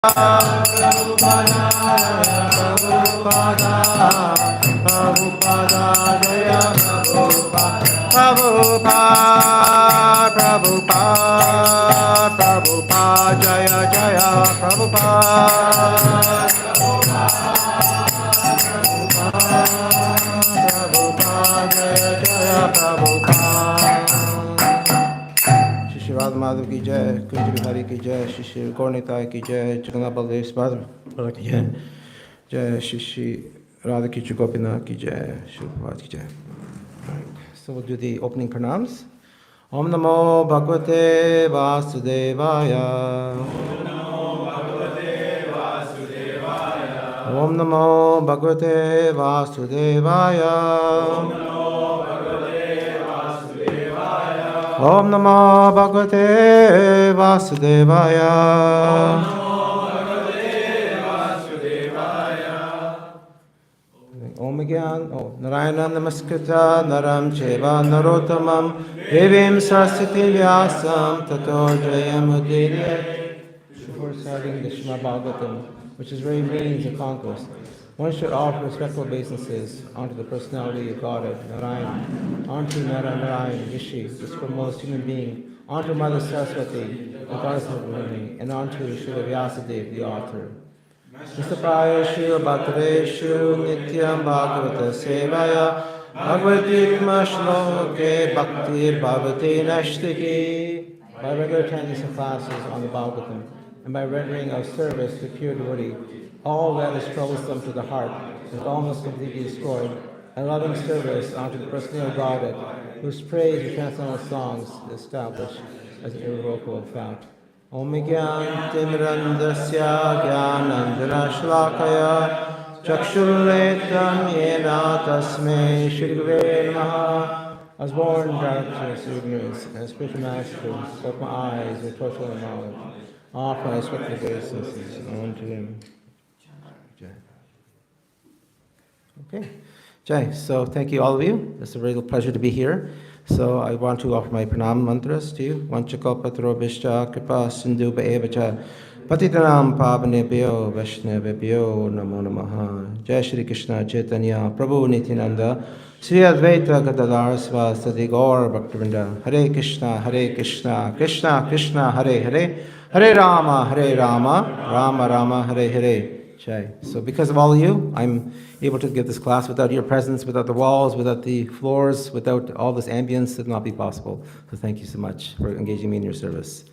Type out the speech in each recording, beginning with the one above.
Prabhupada, Prabhupada, Prabhupada, Jaya Prabhupada, Prabhupada, Prabhupada, Prabhupada, Jaya Jaya Prabhupada, Prabhupada, Jaya Jaya Prabhupada. Shri Radha Madhav ki jai, Kunj Bihari ki jai, Shri Gaurnitai ki jai, Jagannath Baladev Subhadra ki jai, Jai Shri Radha Kichu Gopinath ki jai, Shri Prabhupada ki jai. Right. So we'll do the opening pranams. Om Namo Bhagavate Vasudevaya. Om Namo Bhagavate Vasudevaya. Om Namo Bhagavate Vasudevaya. Om Gyan, Narayana Namaskata, Naram Cheva Narottamam, Devim Saraswati Vyasam, Tato Jayamudire. Before starting the Shema Bhagavatam, which is very means of conquest, one should offer respectful obeisances unto the personality of Godhead, Narayana, unto Narayana, Rishi, the foremost human being, unto Mother Saraswati, the goddess of learning, and unto Srila Vyasadeva, the author. Mr. Bhaktareshu Nityam Bhagavata Sevaya Bhagavatim Shloke Bhaktir Bhavati Nashtiki. By regular attendance of classes on the Bhagavatam and by rendering our service to pure devotee, all that is troublesome to the heart is almost completely destroyed, and loving service unto the personal Godhead, whose praise we transcendental songs established as an irrevocable fact. Om Gyan Timrandasya Gyanandana Shlakaya Chakshulletam Yena Tasmei Shri Gurave Namaha. I was born in darkness, ignorance, and spiritual master opened my eyes with tortural knowledge. Often I expect the graciousness unto him. Okay. Jai. So thank you all of you. It's a real pleasure to be here. So I want to offer my pranam mantras to you. Vanchakalpataro Vishcha Kripa Sindhu Bhaevacha Patitanam Pavanebhyo Vaishnavebhyo Namo Namaha. Jai Shri Krishna Chaitanya Prabhu Nityananda Sri Advaita Gadadhar Svasadi Gaur Bhaktivinoda. Hare Krishna, Krishna Krishna, Hare Hare, Hare Rama, Rama Rama, Hare Hare. Jai. So because of all of you, I'm able to give this class. Without your presence, without the walls, without the floors, without all this ambience, it would not be possible. So thank you so much for engaging me in your service.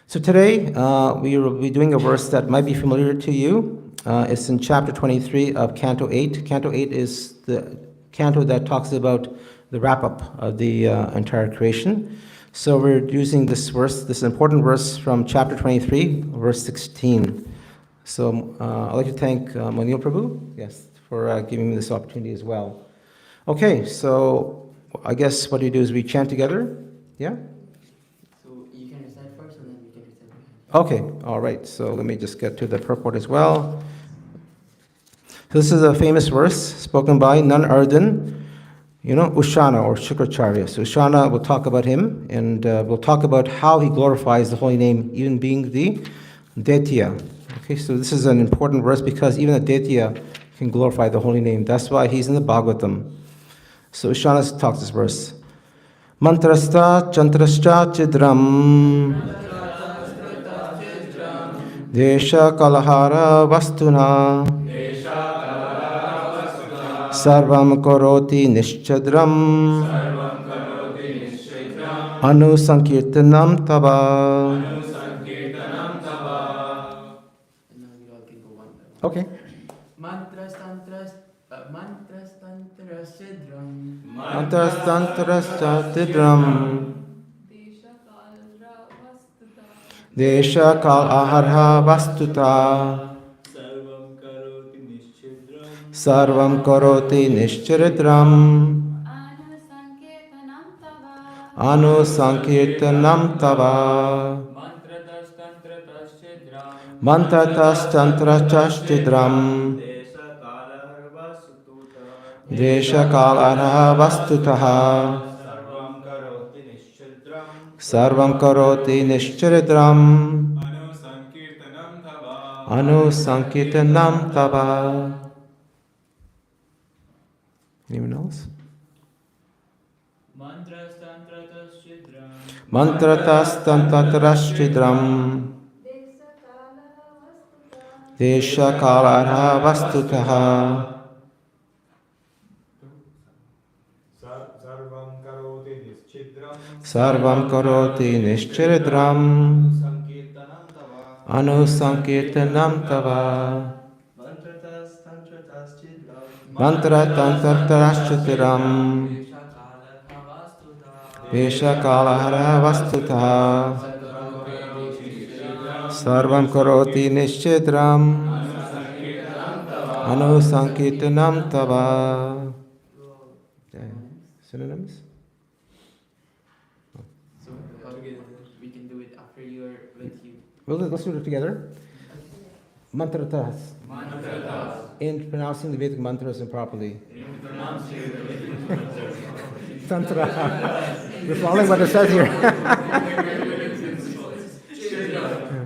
So today, we will be doing a verse that might be familiar to you. It's in chapter 23 of Canto 8. Canto 8 is the canto that talks about the wrap-up of the entire creation. So we're using this verse, this important verse from chapter 23, verse 16. So I'd like to thank Manil Prabhu, yes, for giving me this opportunity as well. Okay, so I guess what we do is we chant together, yeah? So you can recite first and then we can recite. Okay, all right, so let me just get to the purport as well. So this is a famous verse spoken by none other than, Ushana or Shukracharya. So Ushana, we'll talk about him, and we'll talk about how he glorifies the holy name, even being the Daitya. Okay, so this is an important verse because even a Daitya can glorify the holy name. That's why he's in the Bhagavatam. So Ushana talks this verse. Mantrasta chantrascha chidram Desha kalahara vastuna Sarvam karoti nischadram Anu sankirtanam tava. Okay. Mantras tantras sidram. Mantras tantras sidram. Desha kal aharha vastuta. Sarvam karoti nishcharidram. Anu sankirtanam tava. Mantratas tantratas chidram Desha kalara vastutaha Sarvam karoti nishcharidram Anusankirtanam Tava. Anyone else? Mantratas-tantratas-chidram Desha-kalara vastutaha Sarvam karoti nischidram Anusankirtanam Tava Mantratas-tantratas-chidram Desha-kalara vastutaha Sarvam karoti nischidram Anusankirtanam Tava. Synonyms? So we can do it after you or with you. Well, let's do it together. Mantratas. In pronouncing the Vedic mantras improperly. Tantra. You're following what it says here.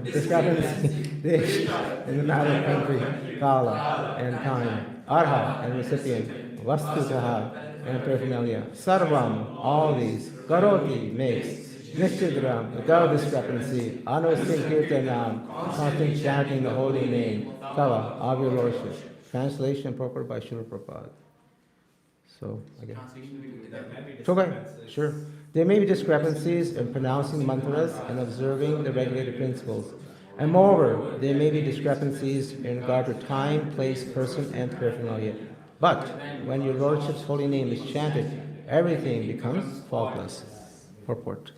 Discrepancy. In the matter of country, kala, and time, arha, and recipient, vastutaha, and paraphernalia, sarvam, all these, karoti, makes, nishchidram, without discrepancy, anusankirtanam, constant chanting the holy name, tava, of your lordship. Translation appropriate by Srila Prabhupada. So, again. Okay, sure. There may be discrepancies in pronouncing mantras and observing the regulated principles. And moreover, there may be discrepancies in regard to time, place, person, and paraphernalia. But when your Lordship's holy name is chanted, everything becomes faultless. Purport.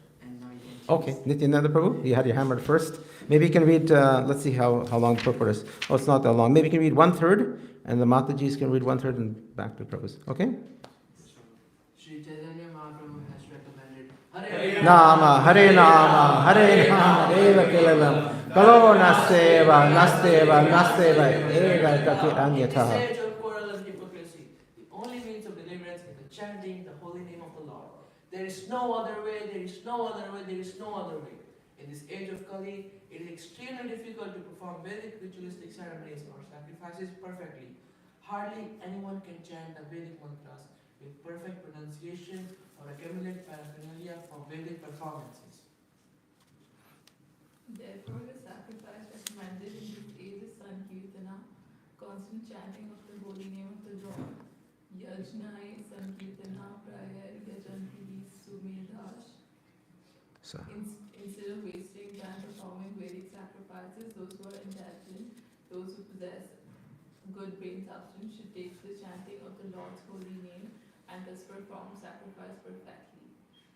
Okay, Nityananda Prabhu, you had your hammer first. Maybe you can read, let's see how long the purport is. Oh, it's not that long. Maybe you can read 1/3, and the Matajis can read 1/3 and back to Prabhu's. Okay? Sri Chaitanya Mahaprabhu has recommended Hare Nama, Eva Kilalam, Kalo Nasteva, Eva Kati Anyataha. Age of quarrel and hypocrisy. The only means of deliverance is the chanting the holy name of the Lord. There is no other way, there is no other way, there is no other way. In this age of Kali, it is extremely difficult to perform Vedic ritualistic ceremonies or sacrifices perfectly. Hardly anyone can chant the Vedic mantras with perfect pronunciation or accumulate paraphernalia for Vedic performances. Therefore, the sacrifice recommended in this age is Sankirtana, constant chanting of the holy name of the Lord. Yajnai Sankirtana Praya Yajanti Sumedash. Instead of wasting time performing Vedic sacrifices, those who are intelligent, those who possess good brain substance should take the chanting of the Lord's holy name and thus perform sacrifice perfectly.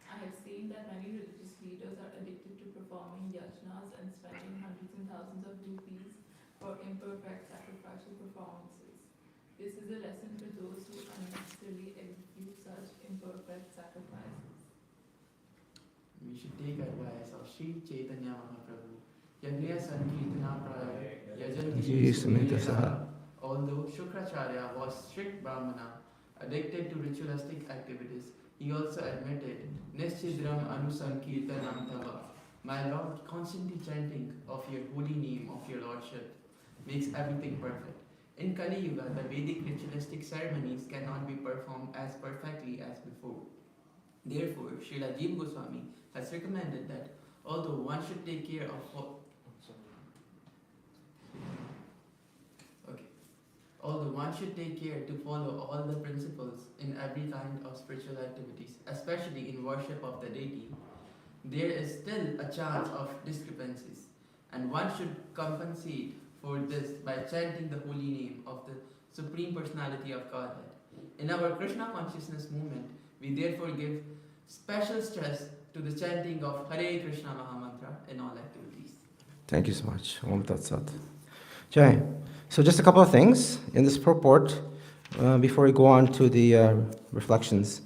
I have seen that many religious leaders are addicted to performing yajnas and spending hundreds and thousands of rupees for imperfect sacrificial performances. This is a lesson for those who unnecessarily execute such imperfect sacrifices. We should take advice of Sri Chaitanya Mahaprabhu. Yajna Sankirtana Praya Yajanti Sumedaha. Although Shukracharya was strict Brahmana, addicted to ritualistic activities, he also admitted, Nischidram Anusankirtanam Tava. My Lord, constantly chanting of your holy name, of your Lordship, makes everything perfect. In Kali Yuga, the Vedic ritualistic ceremonies cannot be performed as perfectly as before. Therefore, Srila Jiva Goswami has recommended that although one should take care of Although one should take care to follow all the principles in every kind of spiritual activities, especially in worship of the deity, there is still a chance of discrepancies, and one should compensate for this by chanting the holy name of the Supreme Personality of Godhead. In our Krishna consciousness movement, we therefore give special stress to the chanting of Hare Krishna Mahamantra in all activities. Thank you so much. Om Tat Sat. Jai. So just a couple of things in this purport before we go on to the reflections.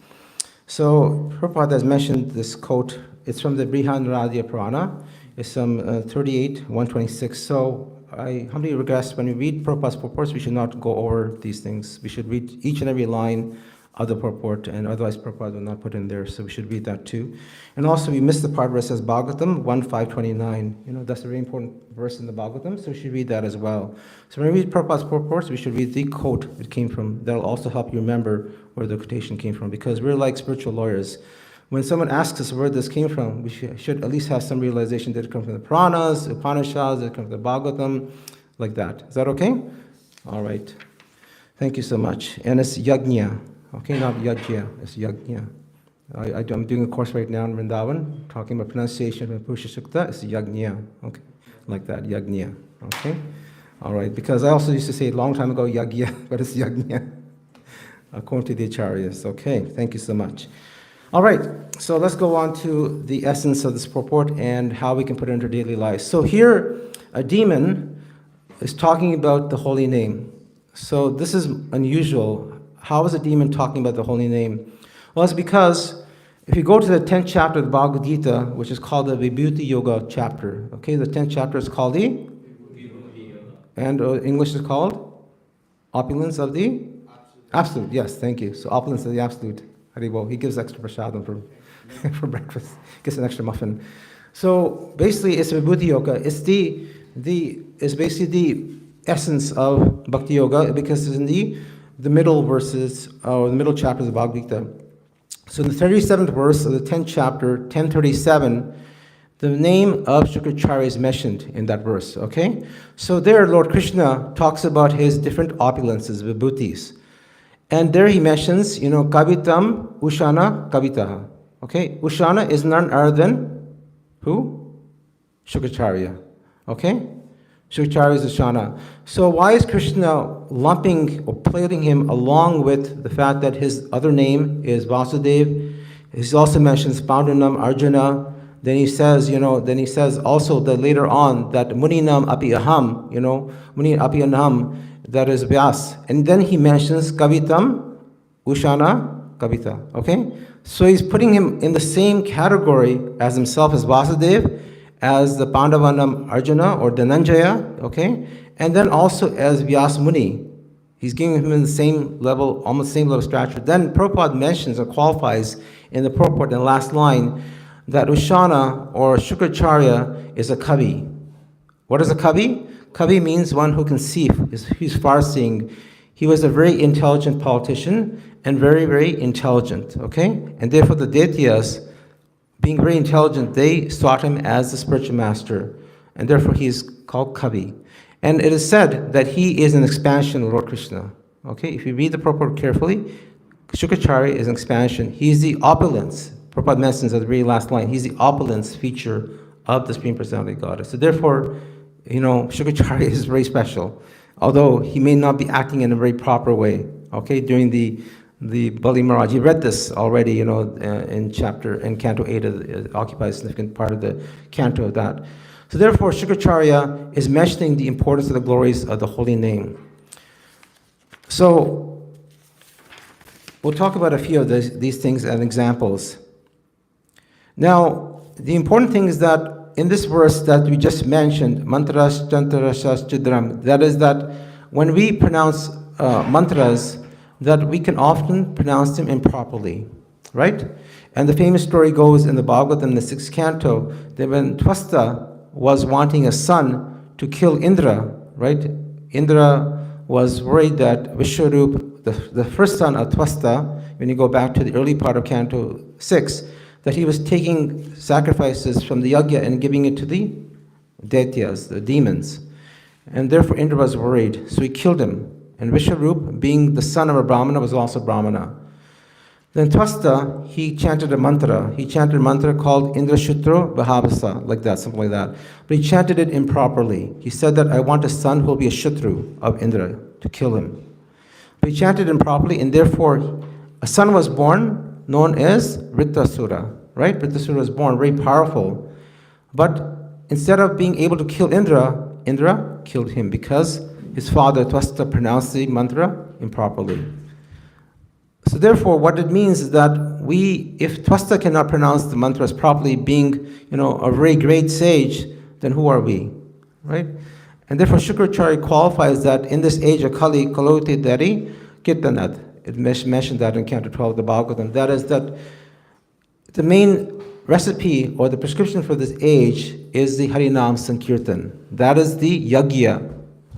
So Prabhupada has mentioned this quote. It's from the Brihadaranyaka Purana. It's from 38, 126. So I humbly request when we read Prabhupada's purports, we should not go over these things. We should read each and every line of the purport, and otherwise purport will not put in there, so we should read that too. And also we missed the part where it says Bhagavatam 1.529. That's a very important verse in the Bhagavatam, so we should read that as well. So when we read Prabhupada's purports, we should read the quote it came from. That'll also help you remember where the quotation came from, because we're like spiritual lawyers. When someone asks us where this came from, we should at least have some realization that it comes from the Puranas, Upanishads, it comes from the Bhagavatam, like that. Is that okay? All right. Thank you so much. And it's Yajna. Okay, not Yajya, it's Yajna. I'm doing a course right now in Vrindavan, talking about pronunciation of Purusha Sukta. It's Yajna. Okay, like that, Yajna. Okay? All right, because I also used to say a long time ago Yajya, but it's Yajna. According to the Acharyas. Okay, thank you so much. All right, so let's go on to the essence of this purport and how we can put it into daily life. So here, a demon is talking about the holy name. So this is unusual. How is a demon talking about the holy name? Well, it's because if you go to the 10th chapter of the Bhagavad Gita, which is called the Vibhuti Yoga chapter, okay, the 10th chapter is called the? And English is called? Opulence of the? Absolute, yes, thank you. So opulence of the absolute. Haribol, he gives extra prasadam for breakfast. Gets an extra muffin. So basically, it's Vibhuti Yoga. It's it's basically the essence of Bhakti Yoga, because it's in the middle verses, or the middle chapters of Bhagavad Gita. So in the 37th verse of the 10th chapter, 1037, the name of Shukracharya is mentioned in that verse, okay? So there, Lord Krishna talks about his different opulences, vibhutis. And there he mentions, Kavitam, Ushana, Kavitaha. Okay? Ushana is none other than who? Shukracharya. Okay? Shukracharya is Ushana. So why is Krishna lumping or plating him along with the fact that his other name is Vasudev? He also mentions Pandunam, Arjuna. Then he says, also that later on that Muninam api aham, Muni api aham, that is Vyas. And then he mentions Kavitam, Ushana, Kavita. Okay? So he's putting him in the same category as himself as Vasudev, as the Pandavanam Arjuna or Dhananjaya, okay? And then also as Vyas Muni. He's giving him in the same level, almost same level of stature. Then Prabhupada mentions or qualifies in the purport in the last line that Ushana or Shukracharya is a Kavi. What is a Kavi? Kavi means one who can see, he's far-seeing. He was a very intelligent politician and very, very intelligent, okay? And therefore the Daityas, being very intelligent, they sought him as the spiritual master, and therefore he is called Kavi. And it is said that he is an expansion of Lord Krishna, okay? If you read the purport carefully, Shukracharya is an expansion. He's the opulence. Prabhupada mentions at the very last line, he's the opulence feature of the Supreme Personality of Godhead. So therefore, Shukracharya is very special, although he may not be acting in a very proper way. Okay, during the Bali Maharaj, you read this already, in Canto 8, occupies a significant part of the canto of that. So therefore, Shukracharya is mentioning the importance of the glories of the holy name. So we'll talk about a few of these things and examples. Now, the important thing is that in this verse that we just mentioned, mantras, chantarashas, chidram, that is that when we pronounce mantras, that we can often pronounce them improperly, right? And the famous story goes in the Bhagavatam, in the 6th canto, that when Twasta was wanting a son to kill Indra, right? Indra was worried that Vishwarup, the first son of Twasta, when you go back to the early part of canto 6, that he was taking sacrifices from the yajna and giving it to the daityas, the demons. And therefore Indra was worried, so he killed him. And Vishwarup, being the son of a Brahmana, was also Brahmana. Then Twasta, he chanted a mantra. He chanted a mantra called Indra Shutro Bhavasa, like that, something like that. But he chanted it improperly. He said that I want a son who will be a Shutru of Indra, to kill him. But he chanted improperly, and therefore a son was born known as Vritasura, right? Vritasura was born, very powerful. But instead of being able to kill Indra, Indra killed him because his father Twasta pronounced the mantra improperly. So therefore, what it means is that if Twasta cannot pronounce the mantras properly, being, a very great sage, then who are we, right? And therefore, Shukracharya qualifies that in this age of Kali, Kaloti Dari, Kirtanat. it mentioned that in Canto 12 of the Bhagavatam. That is that the main recipe or the prescription for this age is the Harinam Sankirtan. That is the yagya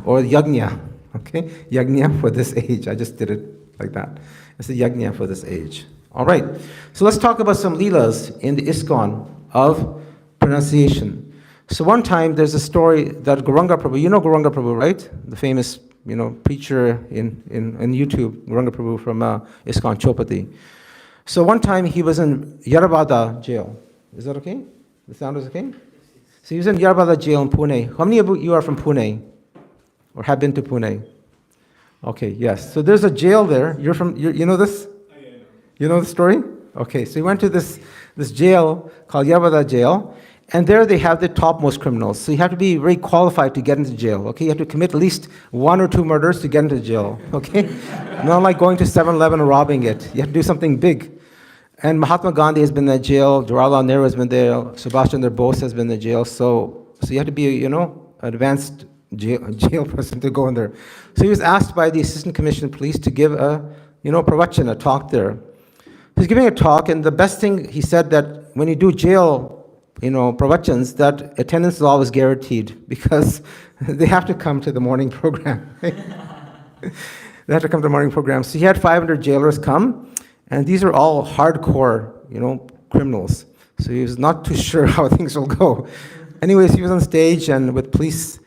or yagnya, okay? Yagnya for this age. I just did it like that. It's the yagnya for this age. All right. So let's talk about some leelas in the ISKCON of pronunciation. So one time there's a story that Gauranga Prabhu, you know Gauranga Prabhu, right? The famous, preacher in YouTube, Gauranga Prabhu from ISKCON Chopati. So one time he was in Yarabada jail. Is that okay? The sound is okay? So he was in Yarabada jail in Pune. How many of you are from Pune? Or have been to Pune? Okay, yes. So there's a jail there. You know this? You know the story? Okay, so he went to this jail called Yarabada jail. And there they have the topmost criminals. So you have to be very qualified to get into jail. Okay, you have to commit at least 1 or 2 murders to get into jail. Okay, not like going to 7-Eleven and robbing it. You have to do something big. And Mahatma Gandhi has been in the jail. Jawaharlal Nehru has been there. Subhash Chandra Bose has been in the jail. So you have to be, an advanced jail person to go in there. So he was asked by the Assistant Commissioner of Police to give a pravachan, a talk there. He's giving a talk, and the best thing he said that when you do jail pravachans, that attendance is always guaranteed because they have to come to the morning program. They have to come to the morning program. So he had 500 jailers come, and these are all hardcore, criminals. So he was not too sure how things will go. Anyways, he was on stage and with police,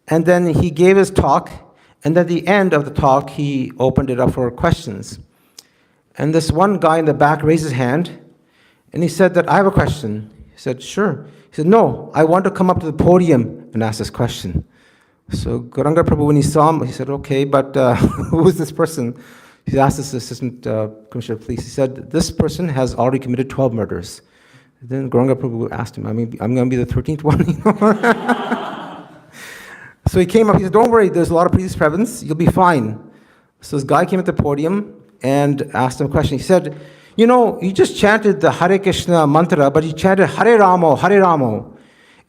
and then he gave his talk, and at the end of the talk, he opened it up for questions. And this one guy in the back raised his hand, and he said that, I have a question. He said, sure. He said, no, I want to come up to the podium and ask this question. So Gauranga Prabhu, when he saw him, he said, okay, but who is this person? He asked this Assistant Commissioner of Police. He said, this person has already committed 12 murders. Then Gauranga Prabhu asked him, I'm going to be the 13th one. So he came up, he said, don't worry, there's a lot of police presence, you'll be fine. So this guy came at the podium and asked him a question. He said, you just chanted the Hare Krishna mantra, but you chanted Hare Ramo, Hare Ramo.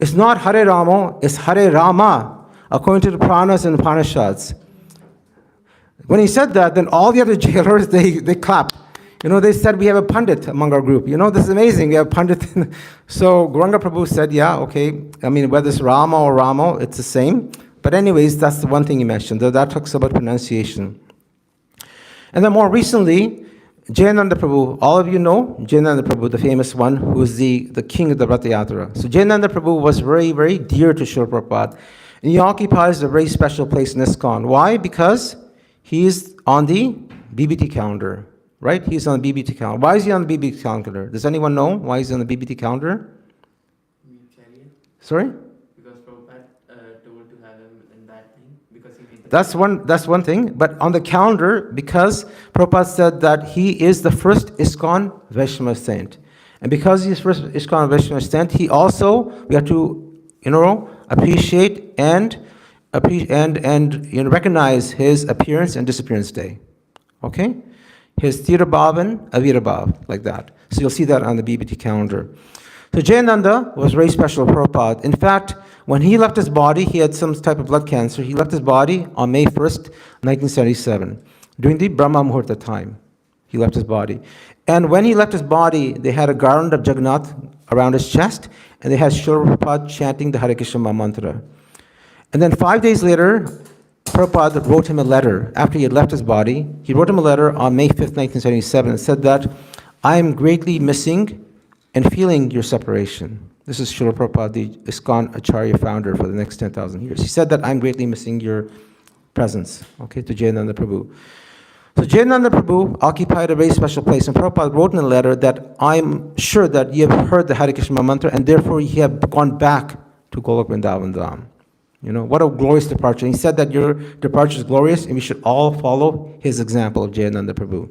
It's not Hare Ramo, it's Hare Rama, according to the Puranas and Upanishads. When he said that, then all the other jailers, they clapped. They said, we have a Pandit among our group. This is amazing, we have a Pandit. So Gauranga Prabhu said, yeah, okay. Whether it's Rama or Ramo, it's the same. But anyways, that's the one thing he mentioned. That talks about pronunciation. And then more recently, Jagannath Prabhu, all of you know Jagannath Prabhu, the famous one, who is the king of the Ratha Yatra. So Jagannath Prabhu was very, very dear to Srila Prabhupada. And he occupies a very special place in ISKCON. Why? Because he is on the BBT calendar, right? He's on the BBT calendar. Why is he on the BBT calendar? Does anyone know why he's on the BBT calendar? Sorry? Because Prabhupada told to have him in that thing. Because he made the That's one thing. But on the calendar, because Prabhupada said that he is the first ISKCON Vaishnava saint. And because he's first ISKCON Vaishnava saint, we have to, appreciate and recognize his appearance and disappearance day. Okay? His Tirabhavan, Avirabhav, like that. So you'll see that on the BBT calendar. So Jayananda was very special to Prabhupada. In fact, when he left his body, he had some type of blood cancer. He left his body on May 1st, 1977, during the Brahma Muhurta time. He left his body. And when he left his body, they had a garland of Jagannath around his chest, and they had Srila Prabhupada chanting the Hare Krishna mantra. And then 5 days later, Prabhupada wrote him a letter. After he had left his body, he wrote him a letter on May 5th, 1977, and said that, I am greatly missing and feeling your separation. This is Srila Prabhupada, the ISKCON Acharya founder for the next 10,000 years. He said that I'm greatly missing your presence, okay, to Jayananda Prabhu. So Jayananda Prabhu occupied a very special place, and Prabhupada wrote in a letter that I'm sure that you have heard the Hare Krishna mantra, and therefore you have gone back to Golok Vrindavan Dham. What a glorious departure. And he said that your departure is glorious, and we should all follow his example of Jayananda Prabhu.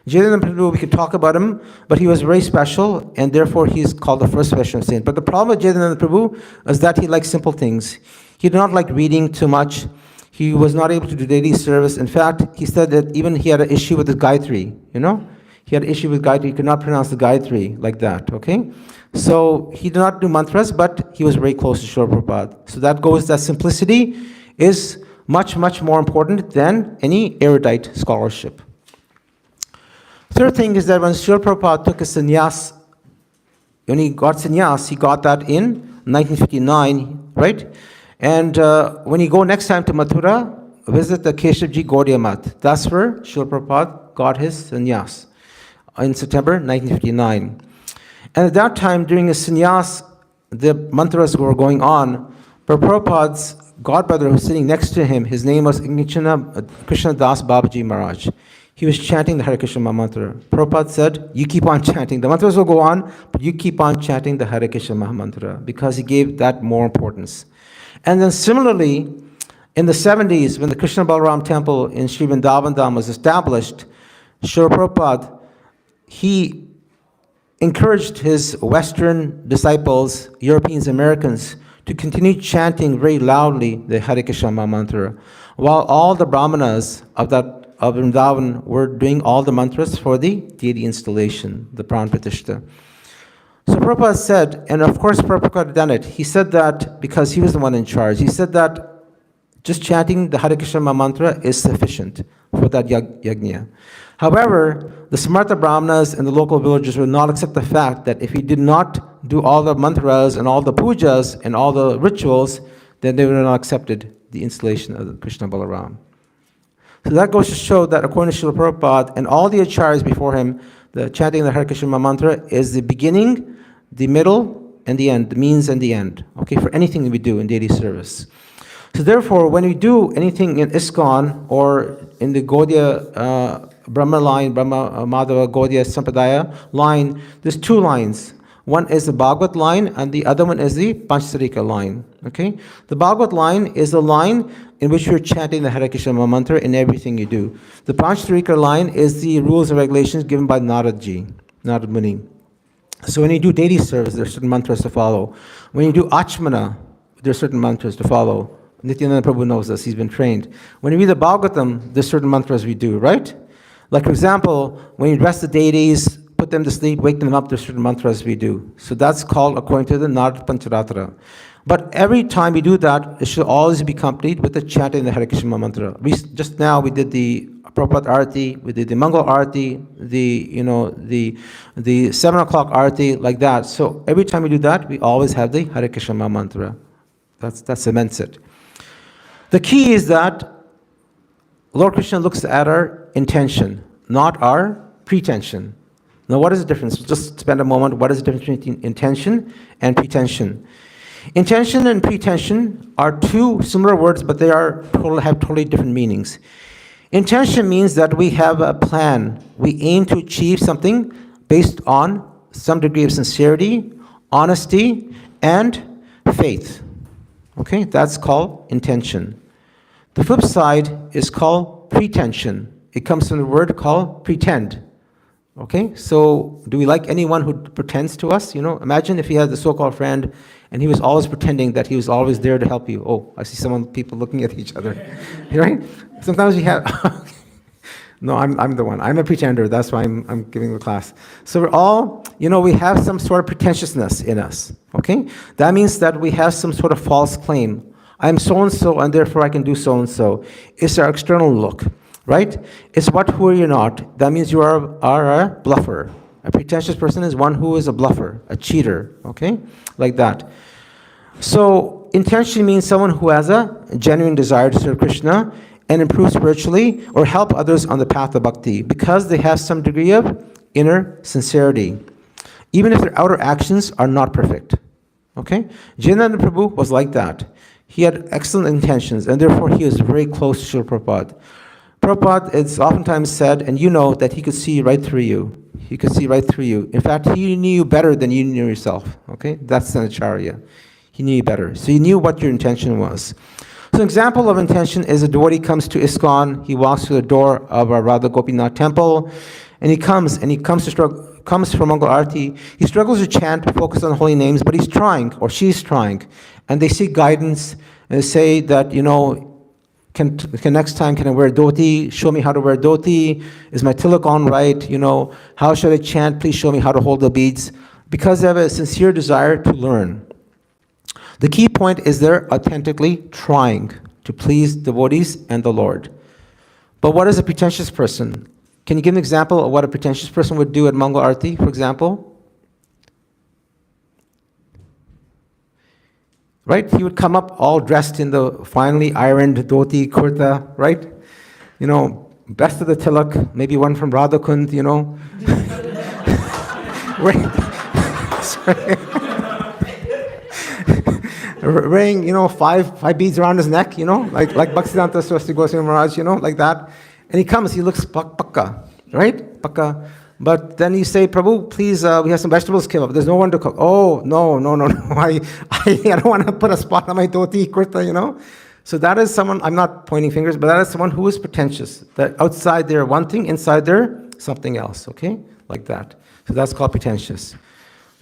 Jayananda Prabhu, we could talk about him, but he was very special, and therefore he's called the first Vaishnava saint. But the problem with Jayananda Prabhu is that he liked simple things. He did not like reading too much. He was not able to do daily service. In fact, he said that even he had an issue with the Gayatri, He had an issue with Gayatri. He could not pronounce the Gayatri like that, okay? So he did not do mantras, but he was very close to Srila Prabhupada. So that simplicity is much, much more important than any erudite scholarship. Third thing is that when Srila Prabhupada took a sannyas, when he got sannyas, he got that in 1959, right? And when you go next time to Mathura, visit the Keshavji Gaudiya Math. That's where Srila Prabhupada got his sannyas in September 1959. And at that time, during his sannyas, the mantras were going on, but Prabhupada's godbrother who was sitting next to him, his name was Krishna Das Babaji Maharaj. He was chanting the Hare Krishna Mahamantra. Prabhupada said, you keep on chanting. The mantras will go on, but you keep on chanting the Hare Krishna Mahamantra, because he gave that more importance. And then similarly, in the 70s, when the Krishna Balaram temple in Sri Vrindavan Dham was established, Srila Prabhupada, he encouraged his Western disciples, Europeans, Americans, to continue chanting very loudly the Hare Krishna Mahamantra, while all the brahmanas of Vrindavan were doing all the mantras for the deity installation, the Pran Pratishta. So Prabhupada said, and of course Prabhupada had done it, he said that because he was the one in charge, he said that just chanting the Hare Krishna Mahamantra is sufficient for that yajna. However, the Samartha Brahmanas and the local villagers would not accept the fact that if he did not do all the mantras and all the pujas and all the rituals, then they would not have accepted the installation of the Krishna Balaram. So that goes to show that according to Srila Prabhupada and all the acharyas before him, the chanting of the Hare Krishna Mahamantra is the beginning, the middle, and the end, the means and the end, okay, for anything that we do in daily service. So therefore, when we do anything in ISKCON or in the Gaudiya Brahma line, Brahma Madhava Gaudiya Sampradaya line, there's two lines. One is the Bhagavat line and the other one is the Panchasarika line. Okay? The Bhagavat line is the line in which you're chanting the Hare Krishna Mantra in everything you do. The Panchasarika line is the rules and regulations given by Naradji, Narad Muni. So when you do daily service, there are certain mantras to follow. When you do Achmana, there are certain mantras to follow. Nityananda Prabhu knows this, he's been trained. When you read the Bhagavatam, there's certain mantras we do, right? Like for example, when you dress the deities, put them to sleep, wake them up, there's certain mantras we do. So that's called according to the Narad Pancharatra. But every time we do that, it should always be accompanied with the chanting the Hare Krishna mantra. Just now we did the Prabhupada Arati, we did the Mangal Arati, the 7 o'clock Arati, like that. So every time we do that, we always have the Hare Krishna mantra. That cements it. The key is that Lord Krishna looks at our intention, not our pretension. Now, what is the difference? Just spend a moment. What is the difference between intention and pretension? Intention and pretension are two similar words, but they have totally different meanings. Intention means that we have a plan. We aim to achieve something based on some degree of sincerity, honesty, and faith. Okay, that's called intention. The flip side is called pretension. It comes from the word called pretend. Okay, so do we like anyone who pretends to us? You know, imagine if you had the so-called friend and he was always pretending that he was always there to help you. Oh, I see people looking at each other. Right? Sometimes we have... No, I'm the one. I'm a pretender. That's why I'm giving the class. So we're all, we have some sort of pretentiousness in us. Okay? That means that we have some sort of false claim. I'm so-and-so, and therefore I can do so-and-so. It's our external look, right? It's who are you not. That means you are a bluffer. A pretentious person is one who is a bluffer, a cheater, okay? Like that. So intention means someone who has a genuine desire to serve Krishna and improve spiritually or help others on the path of bhakti because they have some degree of inner sincerity, even if their outer actions are not perfect, okay? Jagannath Prabhu was like that. He had excellent intentions, and therefore he was very close to Srila Prabhupada. Prabhupada, it's oftentimes said, and you know, that he could see right through you. He could see right through you. In fact, he knew you better than you knew yourself. Okay? That's an acharya. He knew you better. So he knew what your intention was. So an example of intention is a devotee comes to ISKCON, he walks through the door of our Radha Gopinath temple, and he comes from Mangal Arati. He struggles to chant, focus on holy names, but he's trying, or she's trying. And they seek guidance, and they say that, can next time, can I wear dhoti? Show me how to wear dhoti. Is my tilak on right? How should I chant? Please show me how to hold the beads. Because they have a sincere desire to learn. The key point is they're authentically trying to please devotees and the Lord. But what is a pretentious person? Can you give an example of what a pretentious person would do at Mangal Arati, for example? Right? He would come up all dressed in the finely ironed dhoti, kurta, right? You know, best of the tilak, maybe one from Radhakund, you know. Wearing, you know, five beads around his neck, you know, like Bhaktisiddhanta Saraswati Goswami Maharaj, you know, like that. And he comes, he looks pakka, right? Pakka. But then you say, Prabhu, please, we have some vegetables came up. There's no one to cook. Oh, no. I don't want to put a spot on my dhoti, kurta, you know. So that is someone, I'm not pointing fingers, but that is someone who is pretentious. That outside they're one thing, inside they're something else, okay? Like that. So that's called pretentious.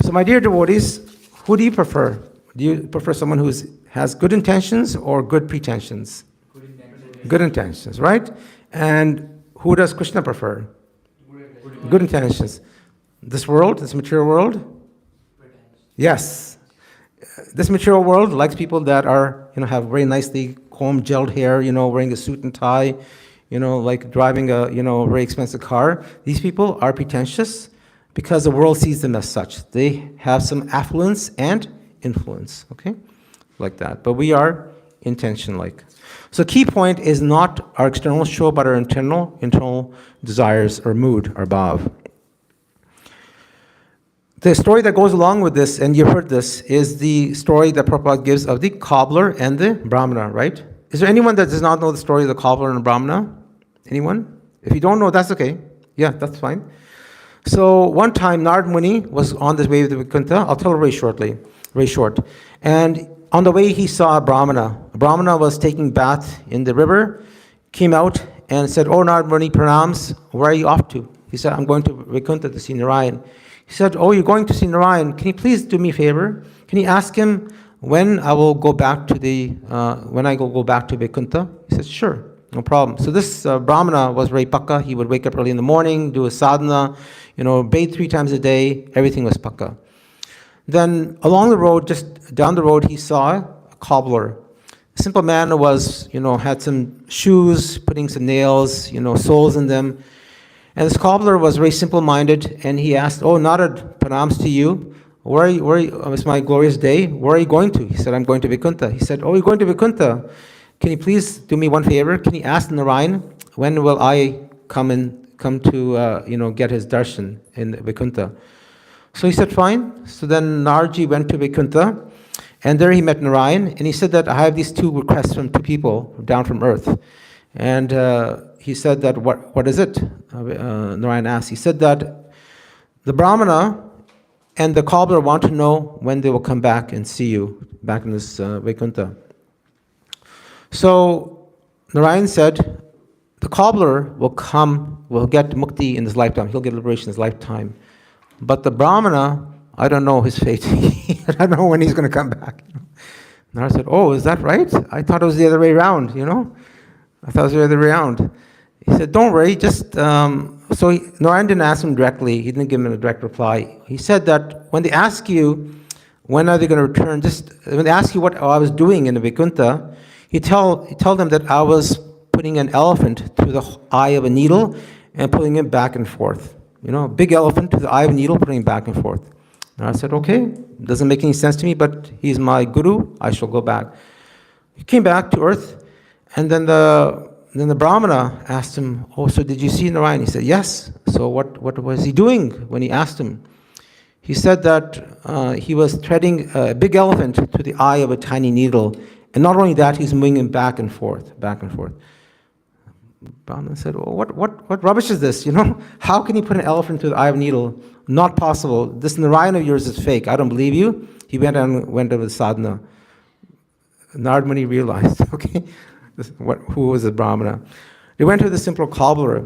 So my dear devotees, who do you prefer? Do you prefer someone who has good intentions or good pretensions? Good intentions, right? And who does Krishna prefer? Good intentions. This world, this material world? Yes. This material world likes people that are, you know, have very nicely combed, gelled hair, you know, wearing a suit and tie, you know, like driving a, you know, very expensive car. These people are pretentious because the world sees them as such. They have some affluence and influence, okay? Like that. But we are intention-like. So key point is not our external show, but our internal desires or mood, or bhav. The story that goes along with this, and you've heard this, is the story that Prabhupada gives of the cobbler and the brahmana, right? Is there anyone that does not know the story of the cobbler and the brahmana? Anyone? If you don't know, that's okay. Yeah, that's fine. So one time, Narad Muni was on his way to Vaikuntha. I'll tell it very short. And on the way, he saw a brahmana. A brahmana was taking bath in the river, came out and said, "Oh, Narad Muni, pranams. Where are you off to?" He said, "I'm going to Vaikuntha to see Narayan." He said, "Oh, you're going to see Narayan. Can you please do me a favor? Can you ask him when I will go back to go back to Vaikuntha?" He said, "Sure, no problem." So this brahmana was very pakka. He would wake up early in the morning, do a sadhana, you know, bathe 3 times a day. Everything was pakka. Then along the road, just down the road, he saw a cobbler. A simple man was, you know, had some shoes, putting some nails, you know, soles in them. And this cobbler was very simple-minded, and he asked, "Oh, Narad, pranams to you. Where are you, it's my glorious day. Where are you going to?" He said, "I'm going to Vaikuntha." He said, "Oh, you're going to Vaikuntha. Can you please do me one favor? Can you ask Narayan, when will I come to, you know, get his darshan in Vaikuntha?" So he said, "Fine." So then Naradji went to Vaikuntha, and there he met Narayan, and he said that, "I have these 2 requests from 2 people down from earth." And he said that, what is it? Narayan asked. He said that the brahmana and the cobbler want to know when they will come back and see you back in this Vaikuntha. So Narayan said, the cobbler will get mukti in his lifetime. He'll get liberation in his lifetime. But the brahmana, I don't know his fate. I don't know when he's going to come back. Narayan said, "Oh, is that right? I thought it was the other way around, you know? I thought it was the other way around." He said, "Don't worry, just..." Narayan didn't ask him directly. He didn't give him a direct reply. He said that when they ask you, when are they going to return, just when they ask you what I was doing in the Vaikuntha, you tell them that I was putting an elephant through the eye of a needle and pulling him back and forth. You know, a big elephant to the eye of a needle, putting him back and forth. And I said, "Okay, doesn't make any sense to me, but he's my guru, I shall go back." He came back to earth, and then the brahmana asked him, "Oh, so did you see Narayan?" He said, "Yes." So what was he doing when he asked him? He said that he was threading a big elephant to the eye of a tiny needle, and not only that, he's moving him back and forth, back and forth. Brahman said, "Oh, what rubbish is this? You know, how can you put an elephant through the eye of a needle? Not possible. This Narayan of yours is fake. I don't believe you." He went over sadhana. Narad Muni realized, okay, who was the brahmana. They went to the simple cobbler,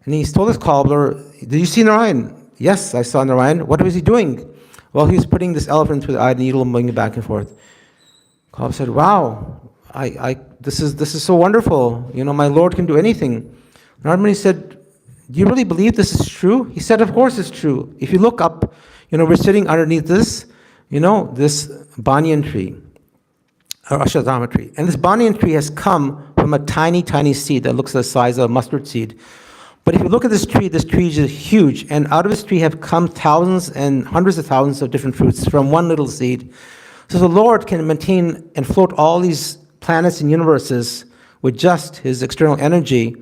and he told this cobbler, "Did you see Narayan?" "Yes, I saw Narayan." "What was he doing?" "Well, he was putting this elephant through the eye of the needle and moving it back and forth." Cobbler said, "Wow. This is so wonderful. You know, my Lord can do anything." Narad Muni said, "Do you really believe this is true?" He said, "Of course it's true. If you look up, you know, we're sitting underneath this, you know, this banyan tree, or ashwatthama tree. And this banyan tree has come from a tiny, tiny seed that looks the size of a mustard seed. But if you look at this tree is huge, and out of this tree have come thousands and hundreds of thousands of different fruits from one little seed. So the Lord can maintain and float all these planets and universes with just his external energy.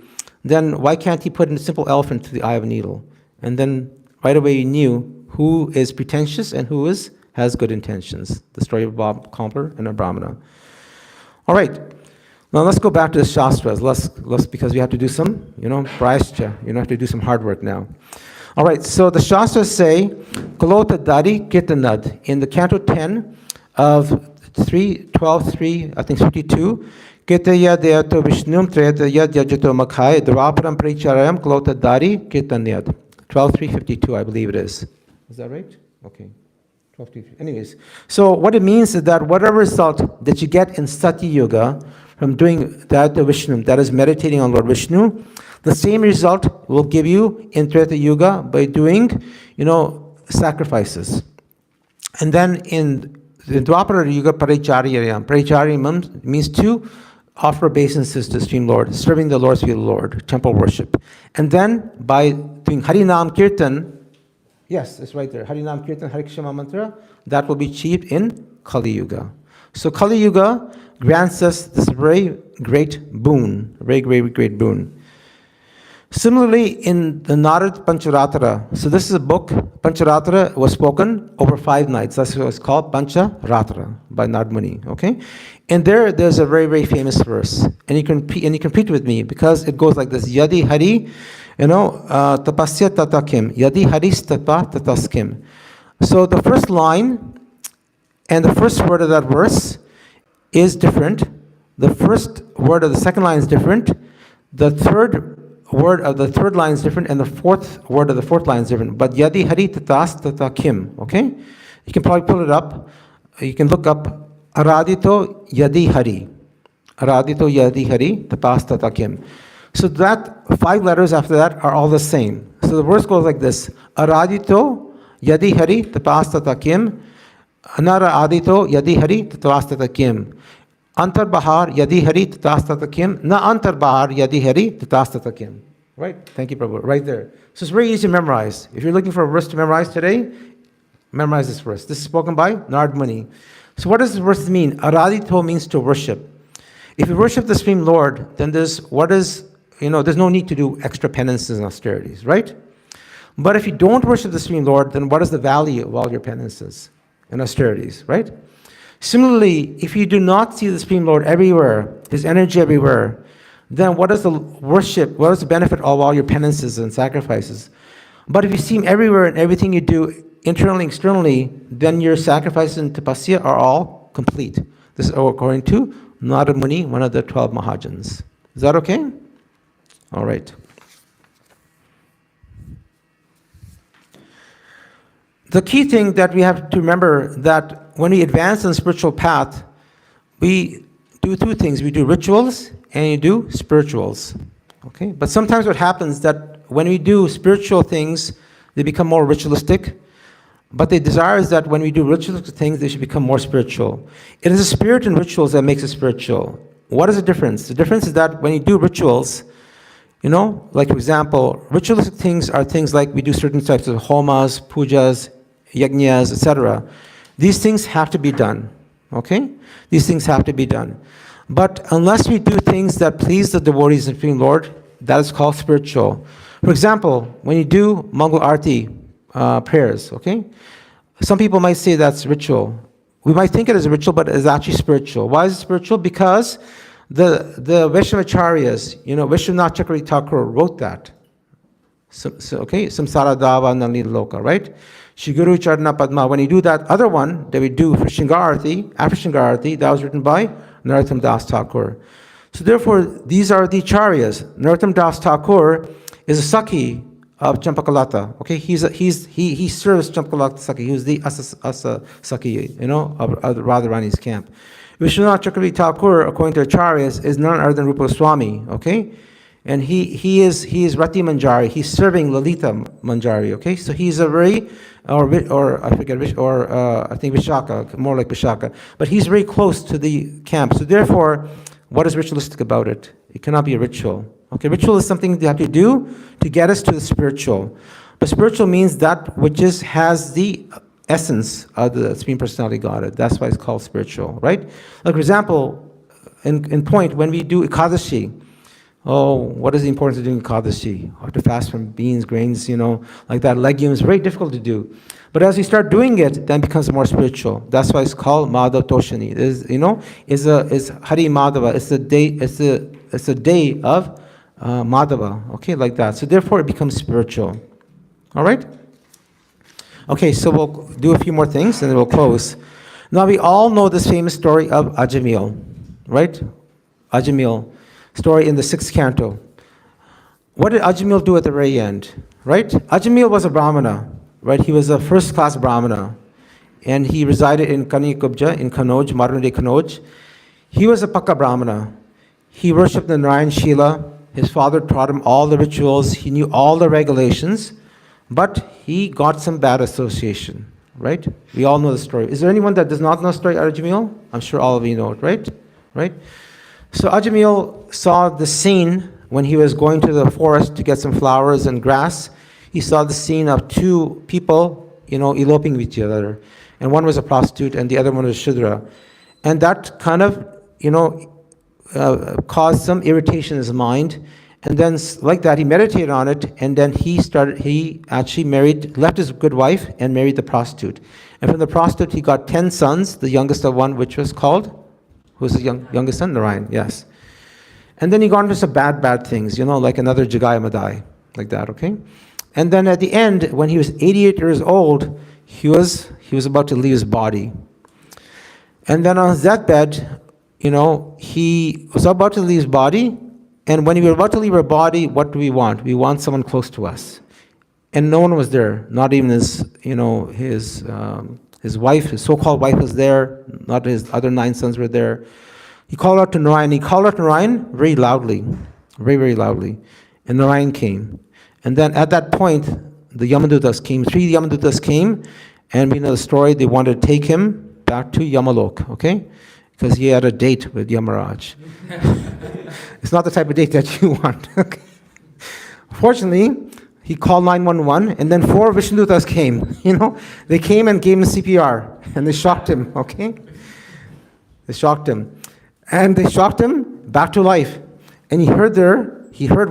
Then why can't he put in a simple elephant to the eye of a needle? And then right away you knew who is pretentious and who has good intentions. The story of Bob Compler and a Brahmana. All right. Now let's go back to the Shastras. Let's because we have to do some, prayascha. You have to do some hard work now. All right. So the Shastras say, Kalota Dari Kirtanad in the Canto 10 of 3:12:3, I think 52. Kirtaya Deyato Vishnum Treta Yad Yajato Makhai Dvaparam Pricharayam Kalota Dari Kirtanyad. 12:352, I believe it is. Is that right? Okay. 12:3. Anyways, so what it means is that whatever result that you get in Sati Yoga from doing that to Vishnu, that is meditating on Lord Vishnu, the same result will give you in Treta Yoga by doing, sacrifices. And then in the Dwapara Yoga, Paricharyam. Paricharyam means to offer obeisances to the Supreme Lord, serving the Lord's will, Lord, temple worship. And then by doing Harinam Kirtan, yes, it's right there, Harinam Kirtan, Harikshama Mantra, that will be achieved in Kali Yuga. So Kali Yuga grants us this very great boon, a very great boon. Similarly, in the Narad Pancharatra, so this is a book, Pancharatra was spoken over 5 nights. That's what it's called, Pancharatra, by Narad Muni, okay? And there's a very famous verse. And you can repeat with me, because it goes like this, Yadi Hari, tapasya tatakim, Yadi Haris tapa tataskim. So the first line and the first word of that verse is different. The first word of the second line is different. The third word of the third line is different, and the fourth word of the fourth line is different. But Yadi Hari Tatas Tatakim, okay? You can probably pull it up. You can look up Aradito Yadi Hari. Aradito Yadi Hari Tatas Tatakim. So that 5 letters after that are all the same. So the verse goes like this. Aradito Yadi Hari Tatas Tatakim. Anara Adito Yadi Hari Tatas Tatakim. Antar Bahar Yadi Hari Tatastatakim. Na Antar Bahar Yadi Hari Tatastatakim. Right? Thank you, Prabhu. Right there. So it's very easy to memorize. If you're looking for a verse to memorize today, memorize this verse. This is spoken by Narad Muni. So what does this verse mean? Aradito means to worship. If you worship the Supreme Lord, then there's no need to do extra penances and austerities, right? But if you don't worship the Supreme Lord, then what is the value of all your penances and austerities, right? Similarly, if you do not see the Supreme Lord everywhere, his energy everywhere, then what is the worship, what is the benefit of all your penances and sacrifices? But if you see him everywhere in everything you do, internally, externally, then your sacrifices and tapasya are all complete. This is according to Narad Muni, one of the 12 Mahajans. Is that okay? All right. The key thing that we have to remember that when we advance on the spiritual path, we do 2 things. We do rituals and you do spirituals. Okay? But sometimes what happens that when we do spiritual things, they become more ritualistic. But the desire is that when we do ritualistic things, they should become more spiritual. It is the spirit in rituals that makes it spiritual. What is the difference? The difference is that when you do rituals, like for example, ritualistic things are things like we do certain types of homas, pujas, yajnas, etc. These things have to be done, okay? These things have to be done. But unless we do things that please the devotees of the Supreme Lord, that is called spiritual. For example, when you do Mangal Arti prayers, okay? Some people might say that's ritual. We might think it is a ritual, but it is actually spiritual. Why is it spiritual? Because the Vaishnavacharyas, Vishwanath Chakravarti Thakur wrote that. Samsara Dava Nali Loka, right? Shiguru Charna Padma. When you do that other one that we do for Shingarati, after Shingarati, that was written by Narottam Das Thakur. So therefore, these are the Acharyas. Narottam Das Thakur is a Sakhi of Champakalata. Okay, he serves Champakalata Sakhi. He was the Asa Sakhi, of Radharani's camp. Vishwanath Chakravarti Thakur, according to Acharyas, is none other than Rupa Goswami. Okay. And he is Rati Manjari. He's serving Lalita Manjari. Okay, so he's a very, I think Vishaka, more like Vishaka, but he's very close to the camp. So therefore, what is ritualistic about it? It cannot be a ritual. Okay, ritual is something you have to do to get us to the spiritual. But spiritual means that which has the essence of the Supreme Personality Godhead. That's why it's called spiritual, right? Like, for example, in point, when we do Ekadashi, what is the importance of doing Ekadashi? Or to fast from beans, grains, like that, legumes, very difficult to do. But as we start doing it, then it becomes more spiritual. That's why it's called Madhav Toshani. Is Hari Madhava. It's a day of Madhava, okay, like that. So therefore it becomes spiritual. All right? Okay, so we'll do a few more things and then we'll close. Now we all know this famous story of Ajamil, right? Ajamil, story in the 6th canto. What did Ajamil do at the very end, right? Ajamil was a Brahmana, right? He was a first-class Brahmana, and he resided in Kanikubja, in Kanauj, modern-day Kanauj. He was a Pakka Brahmana. He worshipped the Narayan Shila. His father taught him all the rituals. He knew all the regulations, but he got some bad association, right? We all know the story. Is there anyone that does not know the story of Ajamil? I'm sure all of you know it, right? Right? So Ajamil saw the scene when he was going to the forest to get some flowers and grass. He saw the scene of two people, eloping with each other. And one was a prostitute and the other one was Shudra. And that kind of, caused some irritation in his mind. And then, like that, he meditated on it, and then he actually left his good wife and married the prostitute. And from the prostitute, he got 10 sons, the youngest of one, which was called, who's the youngest son? Narayan, yes. And then he got into some bad things, like another Jagaya Madai, like that, okay? And then at the end, when he was 88 years old, he was about to leave his body. And then on his deathbed, he was about to leave his body, and when we were about to leave our body, what do we want? We want someone close to us. And no one was there, not even his wife, his so-called wife was there, not his other 9 sons were there. He called out to Narayan. He called out to Narayan very loudly, very, very loudly. And Narayan came. And then at that point, the Yamadutas came. 3 Yamadutas came, and we know the story. They wanted to take him back to Yamalok, okay? Because he had a date with Yamaraj. It's not the type of date that you want. Okay? Fortunately, he called 911, and then 4 Vishnudutas came. They came and gave him CPR, and they shocked him, okay? They shocked him. And they shocked him back to life. And he heard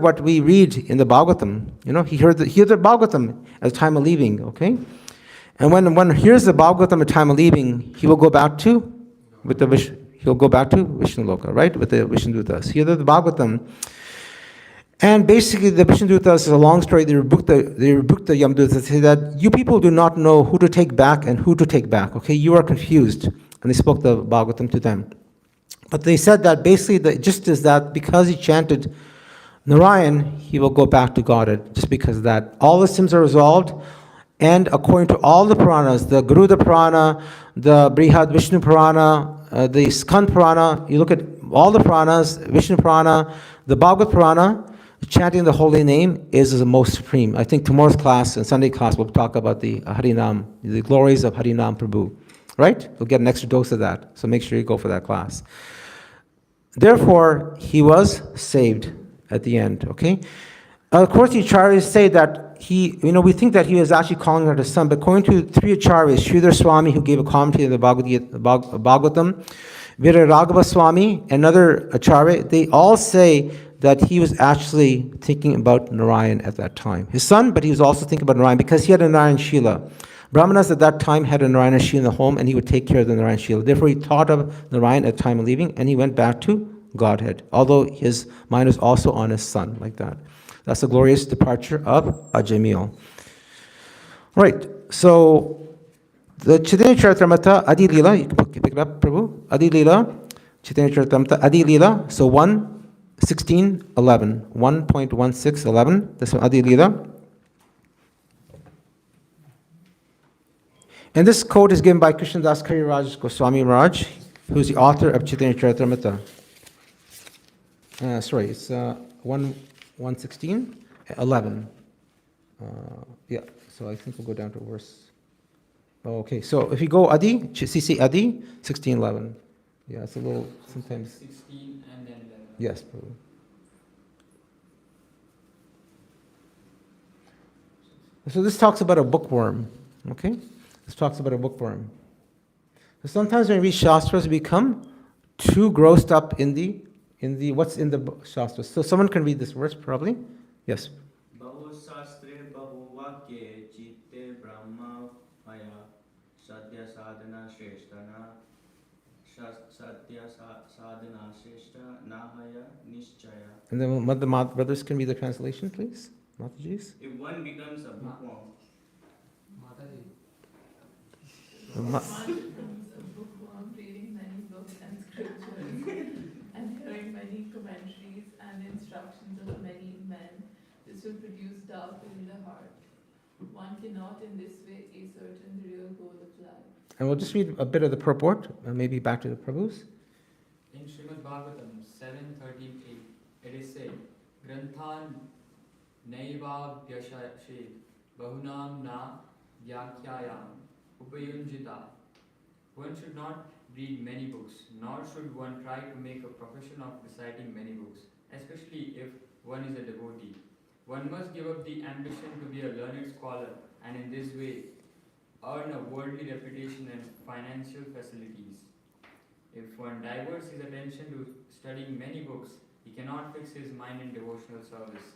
what we read in the Bhagavatam. He heard the Bhagavatam at the time of leaving, okay? And when one hears the Bhagavatam at the time of leaving, he will go back to Vishnu Loka, right? With the Vishnudutas. He heard the Bhagavatam. And basically the Vishnudutas is a long story. They rebuked the Yamadutas. They say that you people do not know who to take back and who to take back, okay? You are confused. And they spoke the Bhagavatam to them. But they said that basically the gist is that because he chanted Narayan, he will go back to Godhead, just because of that. All the sins are resolved, and according to all the Puranas, the Garuda Purana, the Brihad Vishnu Purana, the Skand Purana, you look at all the Puranas, Vishnu Purana, the Bhagavad Purana, chanting the holy name is the most supreme. I think tomorrow's class and Sunday class we'll talk about the Harinam, the glories of Harinam Prabhu. Right? You'll get an extra dose of that. So make sure you go for that class. Therefore, he was saved at the end. Okay? Of course, the acharyas say that we think that he was actually calling her his son, but according to 3 acharyas, Sridhar Swami, who gave a commentary of the Bhagavatam, Viraraghava Swami, another acharya, they all say that he was actually thinking about Narayan at that time. His son, but he was also thinking about Narayan because he had a Narayan Shila. Brahmanas at that time had a Narayana Shila in the home, and he would take care of the Narayana Shila. Therefore, he thought of Narayan at the time of leaving, and he went back to Godhead, although his mind was also on his son, like that. That's the glorious departure of Ajamil. Right, so the Chaitanya Charitamrita Adi Lila, you can pick it up, Prabhu. Adi Lila, Chaitanya Charitamrita Adi Lila, so 1:16:11, 1.16:11, that's from Adi Lila. And this quote is given by Krishnadas Kaviraj Goswami Maharaj, who is the author of Chaitanya Charitamrita. It's 1:16:11. So I think we'll go down to verse. Okay, so if you go Adi, CC Adi, 16:11. Yeah, it's a little sometimes. 16 and then 11. Yes, Prabhu. So this talks about a bookworm, okay? This talks about a bookworm. So sometimes when we read Shastras, we become too grossed up in the what's in the Shastras. So someone can read this verse probably. Yes. Bahu Shastre Bahu Vakye Chitte Brahma Maya Satya Sadhana Shrestana Satya Sadhana Shrestha Nahaya Nishchaya. And then the brothers can read the translation, please. Mataji's. If one becomes a bookworm, Mataji. Ma- One becomes a bookworm, reading many books and scriptures, and hearing many commentaries and instructions of many men. This will produce doubt within the heart. One cannot in this way ascertain the real goal of life. And we'll just read a bit of the purport, maybe back to the Prabhus. In Srimad Bhagavatam 7:13a, it is said, Granthan Naiva Vyashashe Bahunam Na Vyakyayam Upayunjita. One should not read many books, nor should one try to make a profession of reciting many books, especially if one is a devotee. One must give up the ambition to be a learned scholar and in this way earn a worldly reputation and financial facilities. If one diverts his attention to studying many books, he cannot fix his mind in devotional service,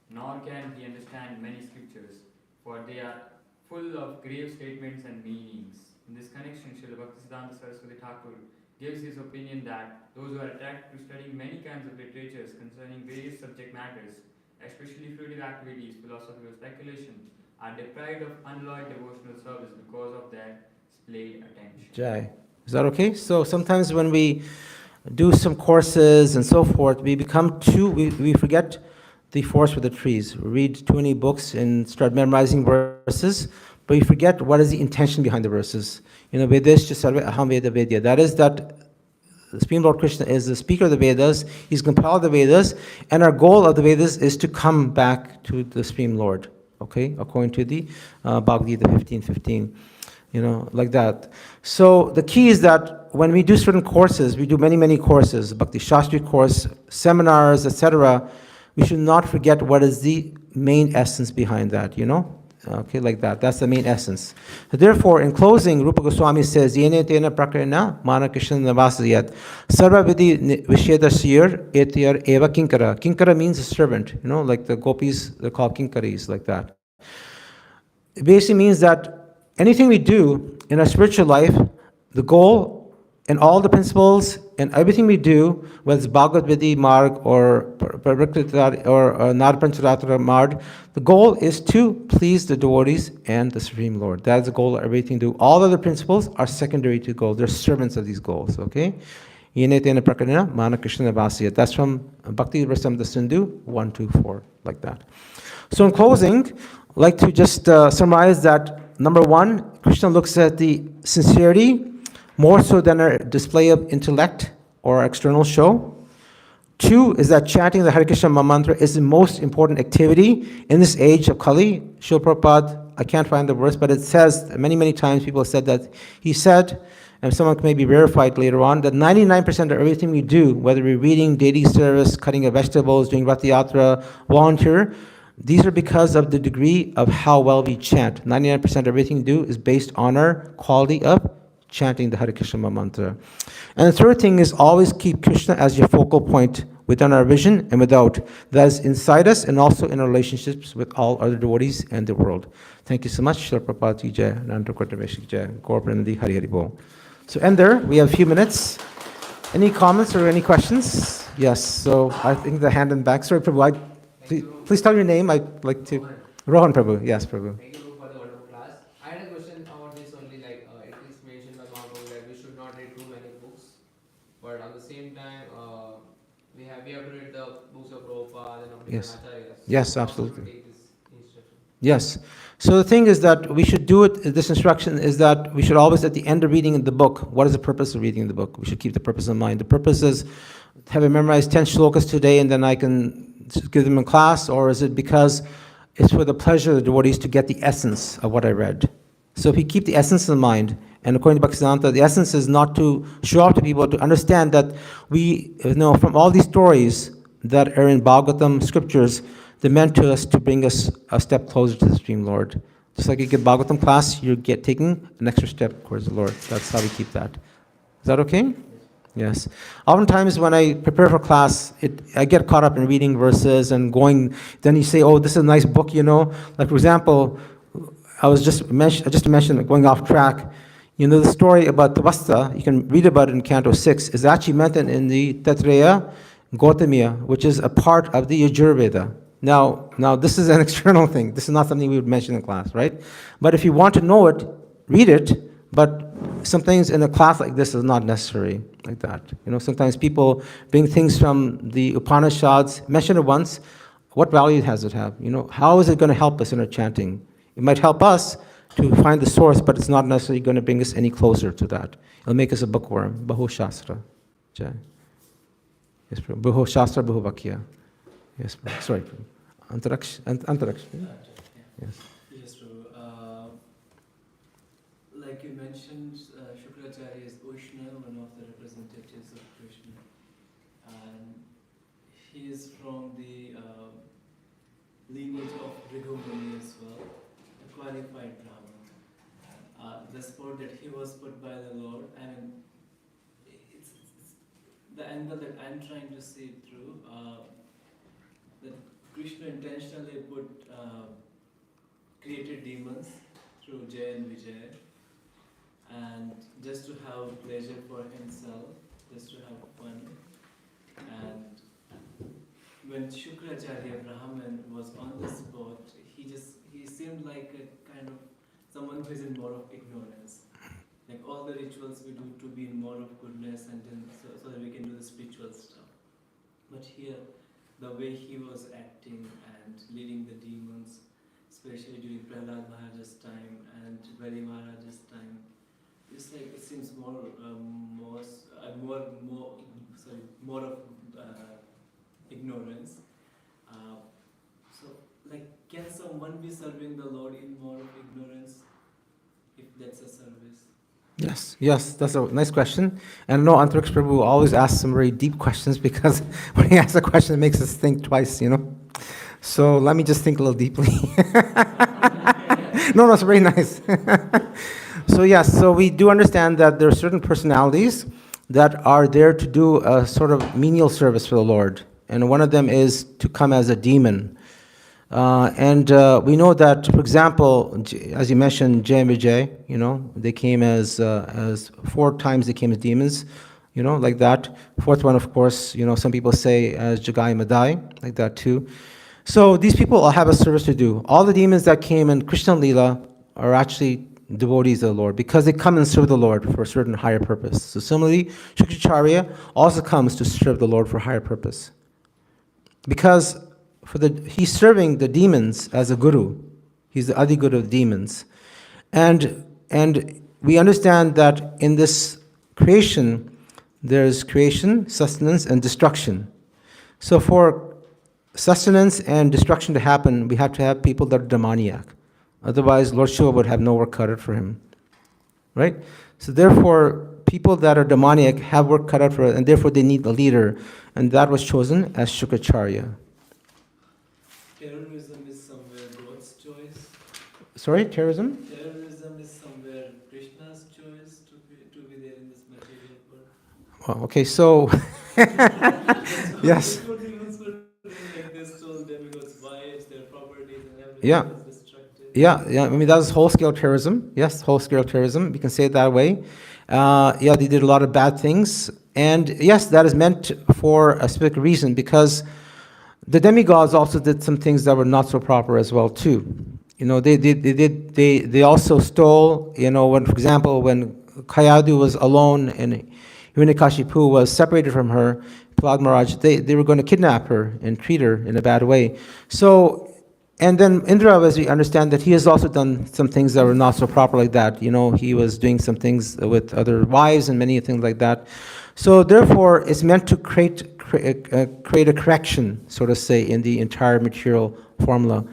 nor can he understand many scriptures, for they are full of grave statements and meanings. In this connection, Srila Bhaktisiddhanta Saraswati Thakur gives his opinion that those who are attracted to studying many kinds of literatures concerning various subject matters, especially fruitive activities, philosophical speculation, are deprived of unalloyed devotional service because of their splayed attention. Jai. Is that okay? So sometimes when we do some courses and so forth, we become we forget the forest for the trees. We read too many books and start memorizing verses, but we forget what is the intention behind the verses. Vedescha sarve aham veda vedya. That is that the Supreme Lord Krishna is the speaker of the Vedas. He's compiled the Vedas, and our goal of the Vedas is to come back to the Supreme Lord. Okay, according to the Bhagavad Gita 15:15. Like that. So the key is that when we do certain courses, we do many courses, Bhakti Shastri course, seminars, etc. We should not forget what is the main essence behind that, Okay, like that. That's the main essence. Therefore, in closing, Rupa Goswami says, Yene tena prakarana mana krishna navasayat sarva vidhi vishedasir etyar eva kinkara. Kinkara means a servant, like the gopis, they're called kinkaris, like that. It basically means that anything we do in our spiritual life, the goal and all the principles and everything we do, whether it's Bhagavad Vidhi Marg or Narpancharatara Marg, the goal is to please the devotees and the Supreme Lord. That's the goal of everything we do. All other principles are secondary to goal. They're servants of these goals, okay? Yenetena prakarana mana krishna vasya. That's from Bhakti Rasamrita Sindhu 1-4, like that. So in closing, I'd like to just summarize that, number one, Krishna looks at the sincerity more so than a display of intellect or external show. Two is that chanting the Hare Krishna mantra is the most important activity in this age of Kali. Srila Prabhupada, I can't find the verse, but it says, many times people have said that, he said, and someone can maybe verify it later on, that 99% of everything we do, whether we're reading, daily service, cutting of vegetables, doing Rati Yatra, volunteer, these are because of the degree of how well we chant. 99% of everything we do is based on our quality of chanting the Hare Krishna mantra. And the third thing is always keep Krishna as your focal point within our vision and without. That is inside us and also in our relationships with all other devotees and the world. Thank you so much. Srila Prabhupada Ki Jai, Nanda Kortaveshik Jai, Gaur Pranadi, Hari Hari Bol. So end there. We have a few minutes. Any comments or any questions? Yes. So I think the hand in the back. Sorry, Prabhu. Please tell your name. I'd like to. Rohan Prabhu. Yes, Prabhu. Thank you for the wonderful class. I had a question about this only, like it is mentioned by Mahaprabhu that we should not read too many books, but at the same time, we have to read the books of Prabhupada and of different Yes. acharyas. Yes, How absolutely. should we take this instruction? Yes. So the thing is that we should do it, this instruction is that we should always, at the end of reading the book, what is the purpose of reading the book? We should keep the purpose in mind. The purpose is, have I memorized 10 shlokas today and then I can give them in class, or is it because it's for the pleasure of the devotees to get the essence of what I read? So if we keep the essence in mind, and according to Bhaktisiddhanta, the essence is not to show off to people, to understand that we know from all these stories that are in Bhagavatam scriptures, they're meant to us to bring us a step closer to the Supreme Lord. Just like you get Bhagavatam class, you get taking an extra step towards the Lord. That's how we keep that. Is that okay? Yes. Oftentimes when I prepare for class, I get caught up in reading verses and going, then you say, oh, this is a nice book, you know. Like, for example, just to mention, going off track, you know, the story about the Vasta, you can read about it in Canto 6, is actually mentioned in the Taittiriya Gautamiya, which is a part of the Yajurveda. Now, this is an external thing. This is not something we would mention in class, right? But if you want to know it, read it, but some things in a class like this is not necessary like that. You know, sometimes people bring things from the Upanishads, mention it once, what value does it have? You know, how is it going to help us in our chanting? It might help us to find the source, but it's not necessarily going to bring us any closer to that. It'll make us a bookworm. Bahu Shastra. Jai. Yes, Prabhu. Bahu Shastra, Bahu Vakya. Yes, Prabhu. Sorry, Prabhu. Antaraksh. Yes. Yes, Prabhu. Like you mentioned, Shukracharya is Ushna, one of the representatives of Krishna. And he is from the lineage of Bhrigu as well, a qualified Brahman. The sport that he was put by the Lord, I mean, it's the angle that I'm trying to see it through, that Krishna intentionally created demons through Jaya and Vijaya, and just to have pleasure for himself, just to have fun. And when Shukracharya Brahman was on the spot, he seemed like a kind of someone who is in more of ignorance. Like all the rituals we do to be in more of goodness, and then so that we can do the spiritual stuff. But here, the way he was acting and leading the demons, especially during Prahlad Maharaj's time and Bali Maharaj's time, it's like it seems more of ignorance. So, like, can someone be serving the Lord in more of ignorance, if that's a service? Yes, that's a nice question. And no, Antaraksh Prabhu always asks some very deep questions because when he asks a question, it makes us think twice, you know. So let me just think a little deeply. No, it's very nice. So yes, so we do understand that there are certain personalities that are there to do a sort of menial service for the Lord. And one of them is to come as a demon. And we know that, for example, as you mentioned, Jay and Vijay, you know, they came as 4 times they came as demons, you know, like that. 4th one, of course, you know, some people say as Jagai Madai, like that too. So these people all have a service to do. All the demons that came in Krishna Leela are actually devotees of the Lord because they come and serve the Lord for a certain higher purpose. So similarly, Shukracharya also comes to serve the Lord for a higher purpose. Because he's serving the demons as a guru. He's the Adi Guru of demons. And we understand that in this creation, there's creation, sustenance, and destruction. So for sustenance and destruction to happen, we have to have people that are demoniac. Otherwise, Lord Shiva would have no work cut out for him. Right? So therefore, people that are demoniac have work cut out for it, and therefore they need a leader. And that was chosen as Shukracharya. Terrorism is somewhere God's choice. Sorry, terrorism? Terrorism is somewhere Krishna's choice to be there in this material world. Well, okay, so yes. Before demons were doing like this, stole demigods' wives, their properties, and everything Yeah. was destructive. Yeah. I mean, that was whole-scale terrorism. Yes, whole-scale terrorism. We can say it that way. They did a lot of bad things, and yes, that is meant for a specific reason because the demigods also did some things that were not so proper as well too. You know, they also stole. You know, when, for example, when Kayadu was alone and Hiranyakashipu was separated from her, Prahlad Maharaj, they were going to kidnap her and treat her in a bad way. So. And then Indra, as we understand that he has also done some things that were not so proper like that. You know, he was doing some things with other wives and many things like that. So therefore, it's meant to create a correction, so to say, in the entire material formula.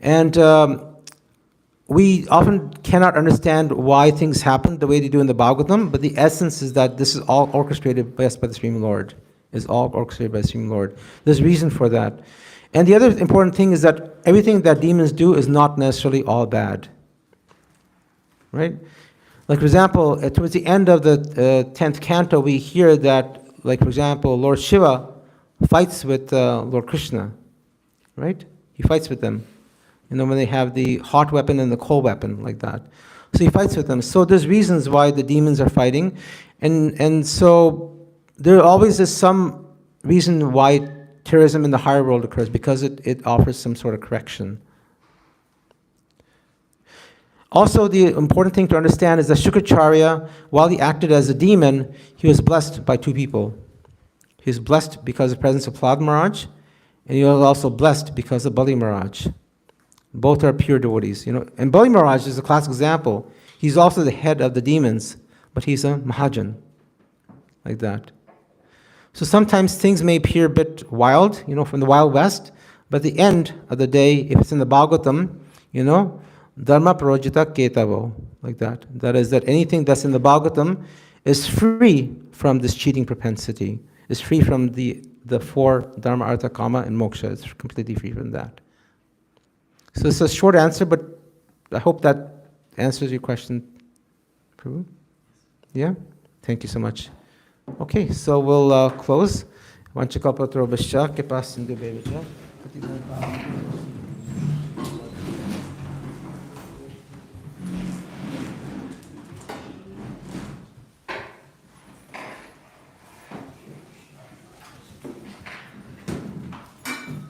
And we often cannot understand why things happen the way they do in the Bhagavatam, but the essence is that this is all orchestrated by the Supreme Lord. It's all orchestrated by the Supreme Lord. There's reason for that. And the other important thing is that everything that demons do is not necessarily all bad. Right? Like, for example, towards the end of the 10th canto, we hear that, like, for example, Lord Shiva fights with Lord Krishna. Right? He fights with them. When they have the hot weapon and the cold weapon, like that. So he fights with them. So there's reasons why the demons are fighting. And so there always is some reason why terrorism in the higher world occurs, because it offers some sort of correction. Also, the important thing to understand is that Shukracharya, while he acted as a demon, he was blessed by two people. He was blessed because of the presence of Prahlad Maharaj, and he was also blessed because of Bali Maharaj. Both are pure devotees. And Bali Maharaj is a classic example. He's also the head of the demons, but he's a Mahajan, like that. So sometimes things may appear a bit wild, from the Wild West, but at the end of the day, if it's in the Bhagavatam, Dharma Parojita Ketavo, like that. That is, that anything that's in the Bhagavatam is free from this cheating propensity, is free from the four Dharma, Artha, Kama, and Moksha. It's completely free from that. So it's a short answer, but I hope that answers your question, Prabhu. Yeah? Thank you so much. Okay, so we'll close. Vanchakalpatro Vishya, Kripa Sindhu Bevacha.